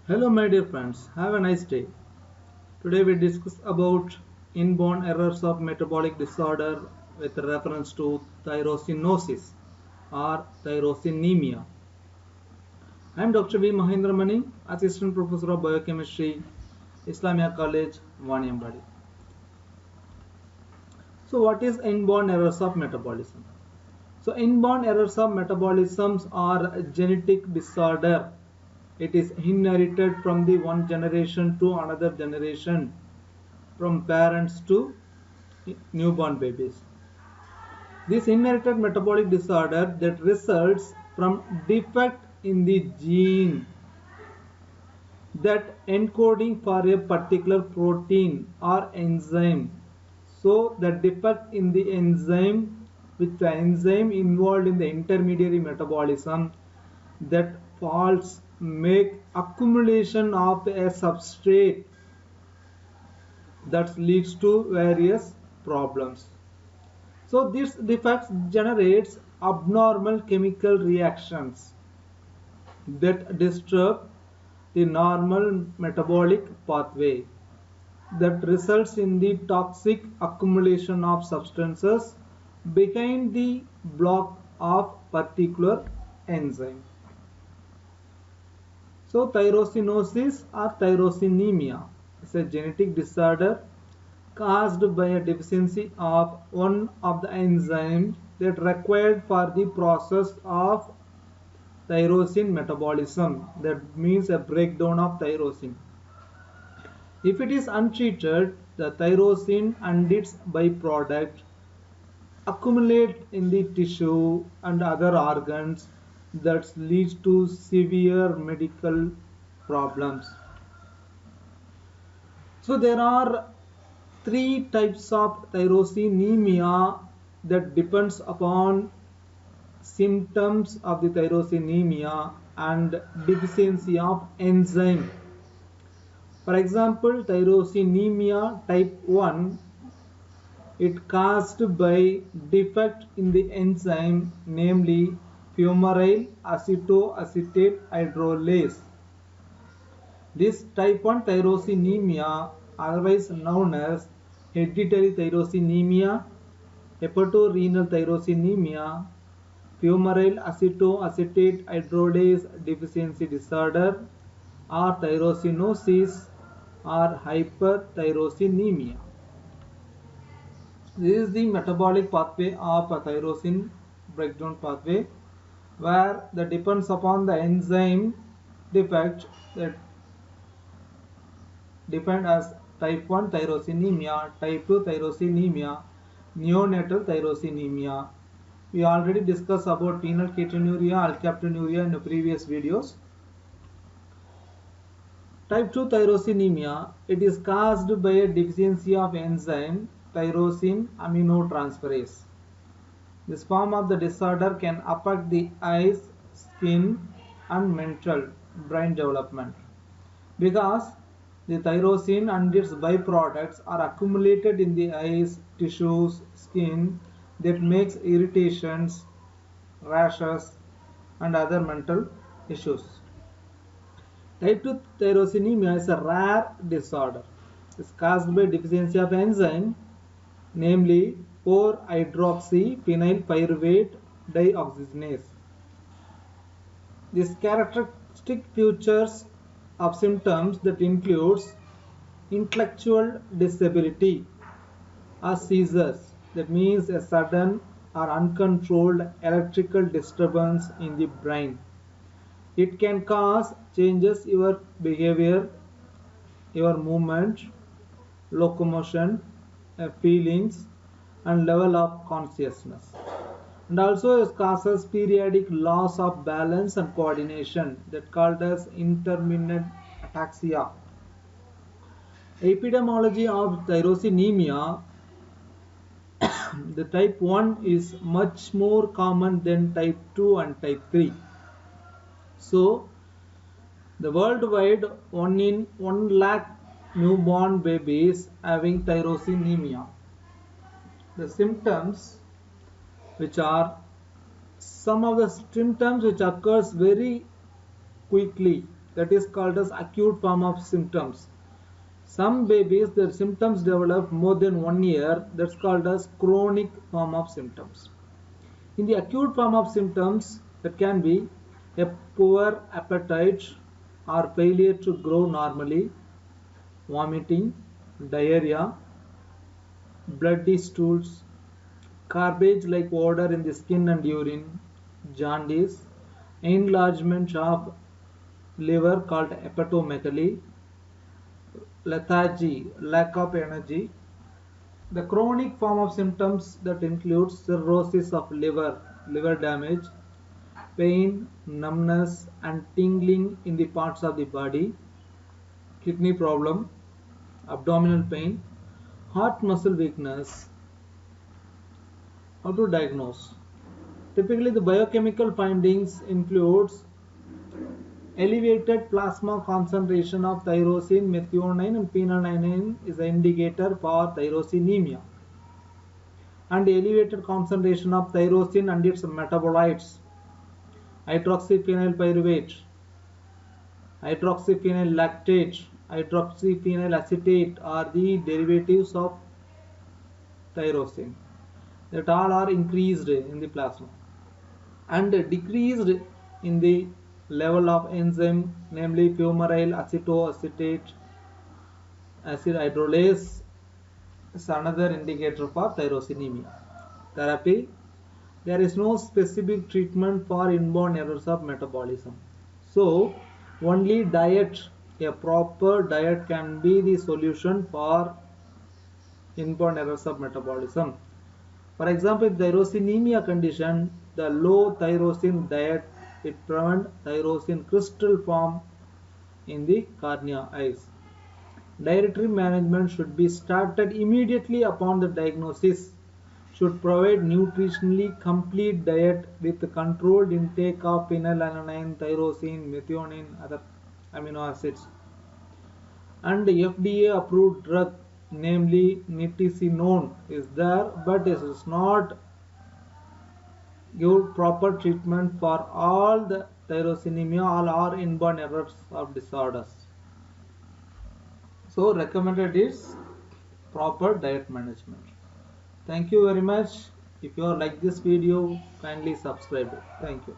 Hello my dear friends, have a nice day. Today we discuss about inborn errors of metabolic disorder with reference to tyrosinosis or tyrosinemia. I am Dr. V. Mahendra Mani, Assistant Professor of Biochemistry, Islamia College, Vaniambadi. So what is inborn errors of metabolism? So inborn errors of metabolisms are a genetic disorder. It is inherited from the one generation to another generation, from parents to newborn babies. This inherited metabolic disorder that results from defect in the gene that encoding for a particular protein or enzyme. So the defect in the enzyme, with the enzyme involved in the intermediary metabolism, that faults make accumulation of a substrate that leads to various problems. So this defects generates abnormal chemical reactions that disturb the normal metabolic pathway that results in the toxic accumulation of substances behind the block of particular enzyme. So tyrosinosis or tyrosinemia is a genetic disorder caused by a deficiency of one of the enzymes that required for the process of tyrosine metabolism. That means a breakdown of tyrosine. If it is untreated, the tyrosine and its byproduct accumulate in the tissue and other organs that leads to severe medical problems. So there are three types of tyrosinemia that depends upon symptoms of the tyrosinemia and deficiency of enzyme. For example, tyrosinemia type 1, it caused by defect in the enzyme, namely fumarate acetoacetate hydrolase. This type 1 tyrosinemia, otherwise known as hereditary tyrosinemia, hepatorenal tyrosinemia, fumarate acetoacetate hydrolase deficiency disorder, or tyrosinosis or hypertyrosinemia. This is the metabolic pathway of a tyrosine breakdown pathway where the depends upon the enzyme defect that defined as type 1 tyrosinemia, type 2 tyrosinemia, neonatal tyrosinemia. We already discussed about phenylketonuria, alkaptonuria in the previous videos. Type 2 tyrosinemia, it is caused by a deficiency of enzyme tyrosine aminotransferase. This form of the disorder can affect the eyes, skin, and mental brain development because the tyrosine and its byproducts are accumulated in the eyes, tissues, skin that makes irritations, rashes, and other mental issues. Type 2 tyrosinemia is a rare disorder. It is caused by deficiency of enzyme, namely 4-hydroxyphenylpyruvate dioxygenase. This characteristic features of symptoms that includes intellectual disability or seizures, that means a sudden or uncontrolled electrical disturbance in the brain. It can cause changes in your behavior, your movement, locomotion, feelings, and level of consciousness. And also it causes periodic loss of balance and coordination that called as intermittent ataxia. Epidemiology of tyrosinemia, the type 1 is much more common than type 2 and type 3. So the worldwide 1 in 1 lakh newborn babies having tyrosinemia. The symptoms, which are some of the symptoms which occurs very quickly, that is called as acute form of symptoms. Some babies, their symptoms develop more than 1 year, that's called as chronic form of symptoms. In the acute form of symptoms, that can be a poor appetite or failure to grow normally, vomiting, diarrhea, bloody stools, garbage like odor in the skin and urine, jaundice, enlargement of liver called hepatomegaly, lethargy, lack of energy. The chronic form of symptoms that includes cirrhosis of liver damage, pain, numbness and tingling in the parts of the body, kidney problem, abdominal pain, heart muscle weakness. How to diagnose? Typically, the biochemical findings includes elevated plasma concentration of tyrosine, methionine and phenylalanine is an indicator for tyrosinemia. And elevated concentration of tyrosine and its metabolites, hydroxyphenylpyruvate, hydroxyphenyl lactate, hydroxyphenyl acetate are the derivatives of tyrosine, that all are increased in the plasma and decreased in the level of enzyme, namely fumarate acetoacetate acid hydrolase is another indicator for tyrosinemia. Therapy: there is no specific treatment for inborn errors of metabolism. So only diet, a proper diet can be the solution for inborn errors of metabolism. For example, in tyrosinemia condition, the low tyrosine diet it prevent tyrosine crystal form in the cornea eyes. Dietary management should be started immediately upon the diagnosis. Should provide nutritionally complete diet with controlled intake of phenylalanine, tyrosine, methionine, other amino acids. And FDA approved drug, namely nitisinone, is there, but it does not give proper treatment for all the tyrosinemia, all are inborn errors of disorders. So recommended is proper diet management. Thank you very much. If you like this video, kindly subscribe it. Thank you.